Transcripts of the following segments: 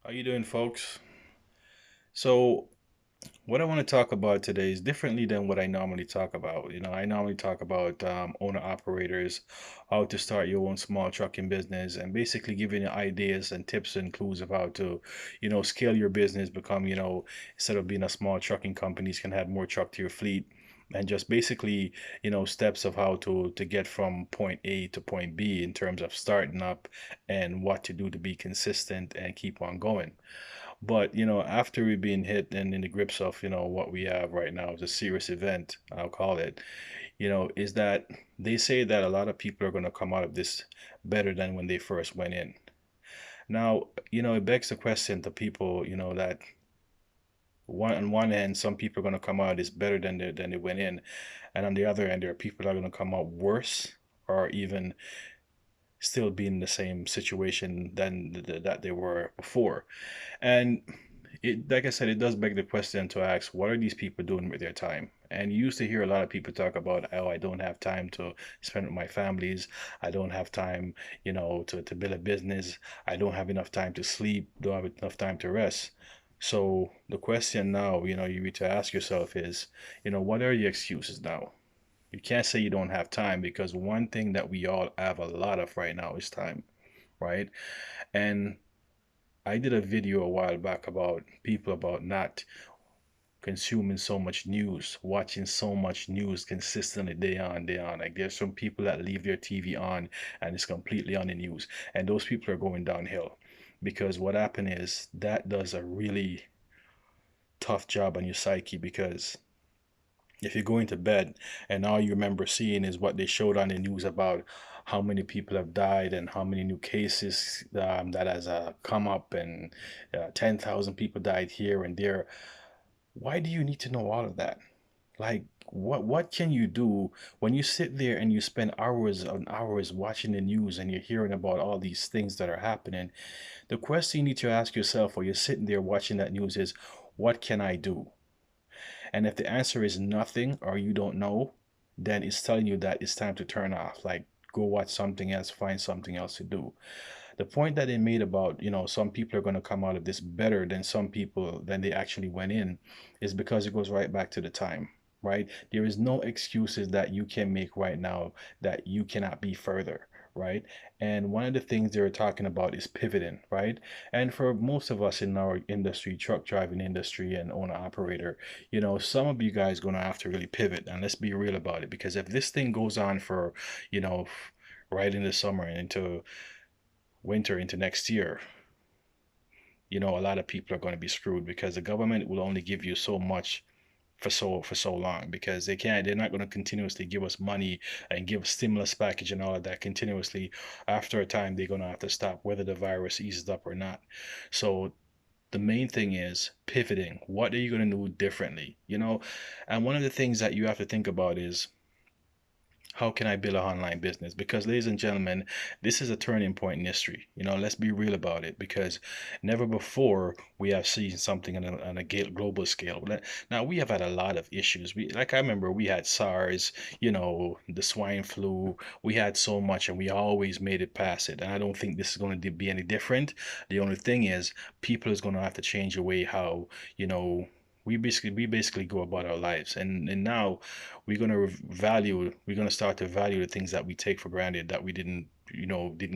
How you doing, folks? So, what I want to talk about today is differently than what I normally talk about. I normally talk about owner operators, how to start your own small trucking business, and basically giving you ideas and tips and clues of how to, scale your business, become, instead of being a small trucking companies, can add more truck to your fleet. And just basically, steps of how to get from point A to point B in terms of starting up and what to do to be consistent and keep on going. But, after we've been hit and in the grips of, what we have right now is a serious event, I'll call it, is that they say that a lot of people are going to come out of this better than when they first went in. Now, it begs the question to people, that on one hand, some people are going to come out is better than they went in, and on the other end, there are people that are going to come out worse or even still be in the same situation that they were before. And like I said, it does beg the question to ask, what are these people doing with their time? And you used to hear a lot of people talk about, oh, I don't have time to spend with my families. I don't have time, to build a business. I don't have enough time to sleep. Don't have enough time to rest. So the question now, you need to ask yourself is, what are your excuses now? You can't say you don't have time because one thing that we all have a lot of right now is time, right? And I did a video a while back about people about not consuming so much news, watching so much news consistently day on, day on. Like there's some people that leave their TV on and it's completely on the news. And those people are going downhill because what happened is that does a really tough job on your psyche because if you're going to bed and all you remember seeing is what they showed on the news about how many people have died and how many new cases that has come up and 10,000 people died here and there, why do you need to know all of that? Like, what can you do when you sit there and you spend hours and hours watching the news and you're hearing about all these things that are happening? The question you need to ask yourself while you're sitting there watching that news is, what can I do? And if the answer is nothing or you don't know, then it's telling you that it's time to turn off. Like, go watch something else, find something else to do. The point that they made about, some people are going to come out of this better than some people than they actually went in is because it goes right back to the time, right? There is no excuses that you can make right now that you cannot be further, right? And one of the things they were talking about is pivoting, right? And for most of us in our industry, truck driving industry and owner operator, some of you guys going to have to really pivot. And let's be real about it, because if this thing goes on for, you know, right in the summer and into winter into next year, a lot of people are going to be screwed because the government will only give you so much for so long because they're not going to continuously give us money and give stimulus package and all of that continuously. After a time they're going to have to stop whether the virus eases up or not. So the main thing is pivoting. What are you going to do differently? And one of the things that you have to think about is, how can I build an online business? Because, ladies and gentlemen, this is a turning point in history. Let's be real about it, because never before we have seen something on a global scale. Now, we have had a lot of issues. Like I remember, we had SARS, the swine flu. We had so much, and we always made it past it. And I don't think this is going to be any different. The only thing is, people is going to have to change the way how we basically go about our lives, and now we're going to start to value the things that we take for granted, that we didn't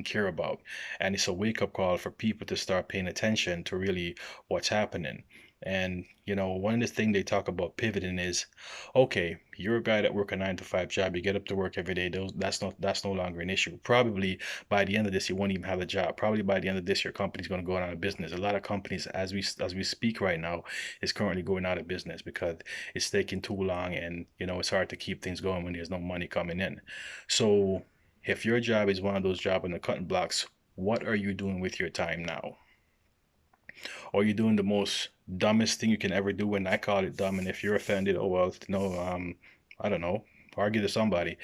care about. And it's a wake-up call for people to start paying attention to really what's happening. And one of the things they talk about pivoting is, okay, you're a guy that work a 9 to 5 job, you get up to work every day. That's no longer an issue. Probably by the end of this, you won't even have a job. Probably by the end of this, your company's going to go out of business. A lot of companies, as we speak right now, is currently going out of business because it's taking too long, and it's hard to keep things going when there's no money coming in. So if your job is one of those jobs on the cutting blocks, what are you doing with your time now? Or you doing the most dumbest thing you can ever do? And I call it dumb. And if you're offended, oh well, no, I don't know, argue to somebody.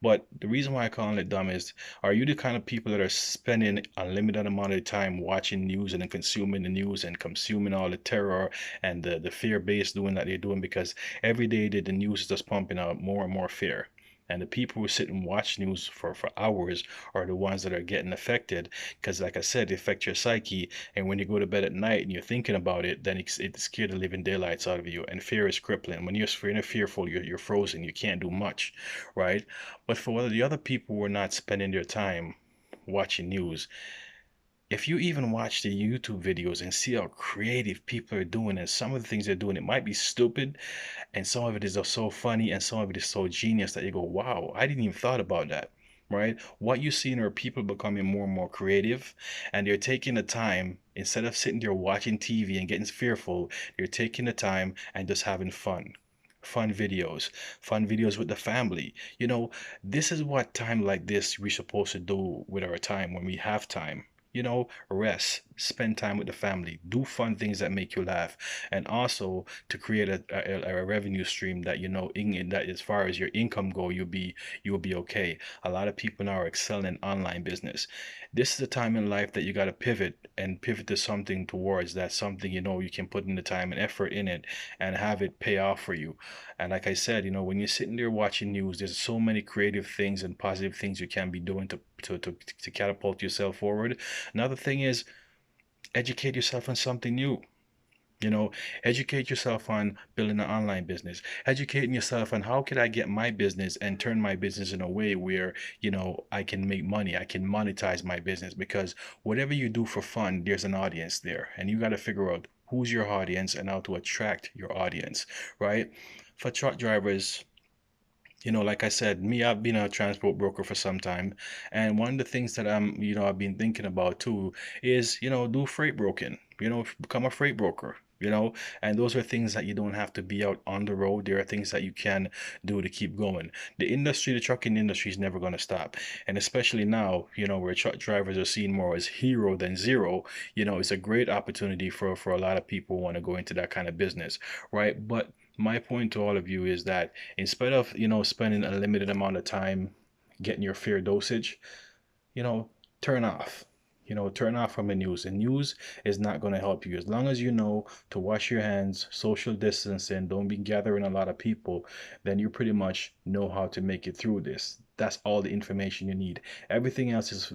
But the reason why I call it dumb is, are you the kind of people that are spending unlimited amount of time watching news and then consuming the news and consuming all the terror and the fear based doing that they're doing? Because every day that the news is just pumping out more and more fear. And the people who sit and watch news for hours are the ones that are getting affected because, like I said, it affects your psyche. And when you go to bed at night and you're thinking about it, then it scares the living daylights out of you. And fear is crippling. When you're fearful, you're frozen. You can't do much, right? But for the other people who are not spending their time watching news, if you even watch the YouTube videos and see how creative people are doing and some of the things they're doing, it might be stupid, and some of it is just so funny and some of it is so genius that you go, wow, I didn't even thought about that. Right? What you see are people becoming more and more creative, and they're taking the time instead of sitting there watching TV and getting fearful, they're taking the time and just having fun. Fun videos with the family. This is what time like this we're supposed to do with our time when we have time. Rest, spend time with the family, do fun things that make you laugh, and also to create a revenue stream that that as far as your income go, you'll be okay. A lot of people now are excelling in online business. This is a time in life that you got to pivot to something towards that something you can put in the time and effort in it and have it pay off for you. And like I said, when you're sitting there watching news, there's so many creative things and positive things you can be doing to catapult yourself forward. Another thing is educate yourself on something new. You know, educate yourself on building an online business. Educating yourself on how can I get my business and turn my business in a way where, I can make money. I can monetize my business because whatever you do for fun, there's an audience there. And you got to figure out who's your audience and how to attract your audience, right? For truck drivers, like I said, me, I've been a transport broker for some time, and one of the things that I've been thinking about too is, do freight broking, become a freight broker. And those are things that you don't have to be out on the road. There are things that you can do to keep going. The trucking industry is never going to stop. And especially now, where truck drivers are seen more as hero than zero, it's a great opportunity for a lot of people who want to go into that kind of business, right? But my point to all of you is that instead of spending a limited amount of time getting your fair dosage, you know, turn off. Turn off from the news. The news is not going to help you. As long as you know to wash your hands, social distancing, don't be gathering a lot of people, then you pretty much know how to make it through this. That's all the information you need. Everything else is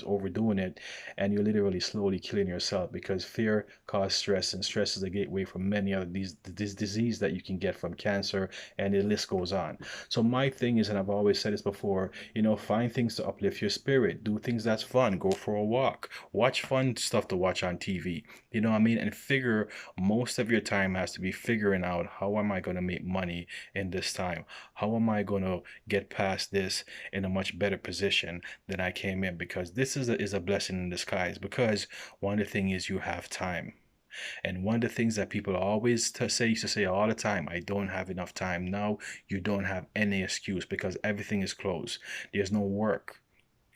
overdoing it, and you're literally slowly killing yourself because fear causes stress, and stress is a gateway for many of this disease that you can get from cancer, and the list goes on. So my thing is, and I've always said this before, find things to uplift your spirit. Do things that's fun. Go for a walk. Watch fun stuff to watch on TV. You know what I mean? And figure most of your time has to be figuring out how am I going to make money in this time? How am I going to get past this in a much better position than I came in? Because this is a blessing in disguise. Because one of the things is you have time. And one of the things that people always used to say all the time, I don't have enough time. Now you don't have any excuse because everything is closed. There's no work.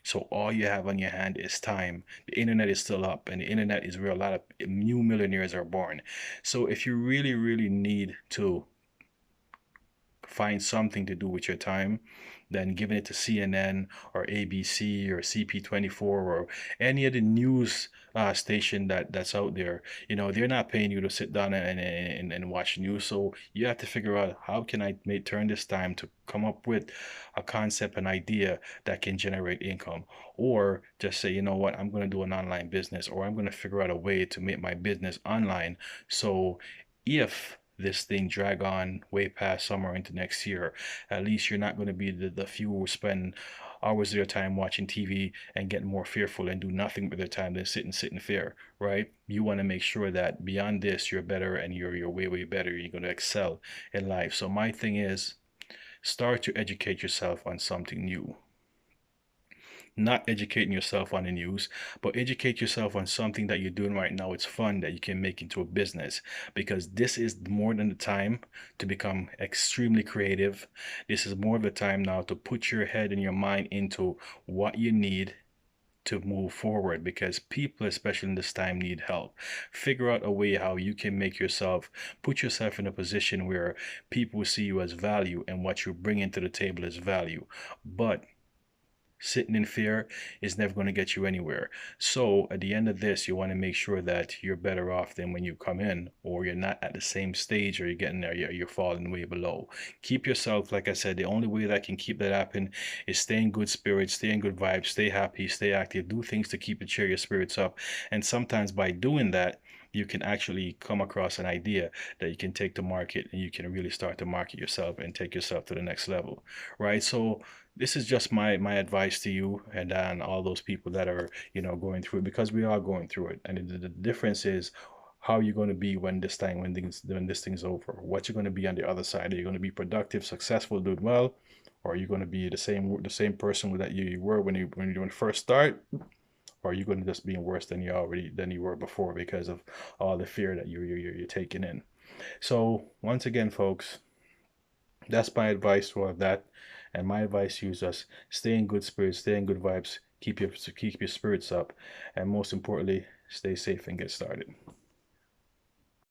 So all you have on your hand is time. The internet is still up, and the internet is where a lot of new millionaires are born. So if you really, really need to find something to do with your time, then giving it to CNN or ABC or CP24 or any of the news station that's out there. They're not paying you to sit down and watch news. So you have to figure out how can I turn this time to come up with a concept, an idea that can generate income, or just say, you know what, I'm going to do an online business, or I'm going to figure out a way to make my business online. So if this thing drag on way past summer into next year, at least you're not going to be the few who spend hours of their time watching TV and get more fearful and do nothing with their time than sit in fear, right? You want to make sure that beyond this, you're better and you're way, way better. You're going to excel in life. So my thing is start to educate yourself on something new. Not educating yourself on the news, but educate yourself on something that you're doing right now. It's fun that you can make into a business, because this is more than the time to become extremely creative. This is more of the time now to put your head and your mind into what you need to move forward, because people, especially in this time, need help. Figure out a way how you can put yourself in a position where people see you as value and what you bring into the table is value. But Sitting in fear is never going to get you anywhere. So at the end of this, you want to make sure that you're better off than when you come in, or you're not at the same stage, or you're getting there, you're falling way below. Keep yourself, like I said, the only way that can keep that happen is stay in good spirits, stay in good vibes, stay happy, stay active, do things to keep and cheer your spirits up. And sometimes by doing that, you can actually come across an idea that you can take to market, and you can really start to market yourself and take yourself to the next level, right? So this is just my advice to you and all those people that are, going through it, because we are going through it. And the difference is how you're going to be when this thing's over. What you're going to be on the other side. Are you going to be productive, successful, doing well, or are you going to be the same person that you were when you first start, or are you going to just be worse than you were before because of all the fear that you're taking in? So once again, folks, that's my advice for all of that. And my advice to you is just stay in good spirits, stay in good vibes, keep your spirits up, and most importantly, stay safe and get started.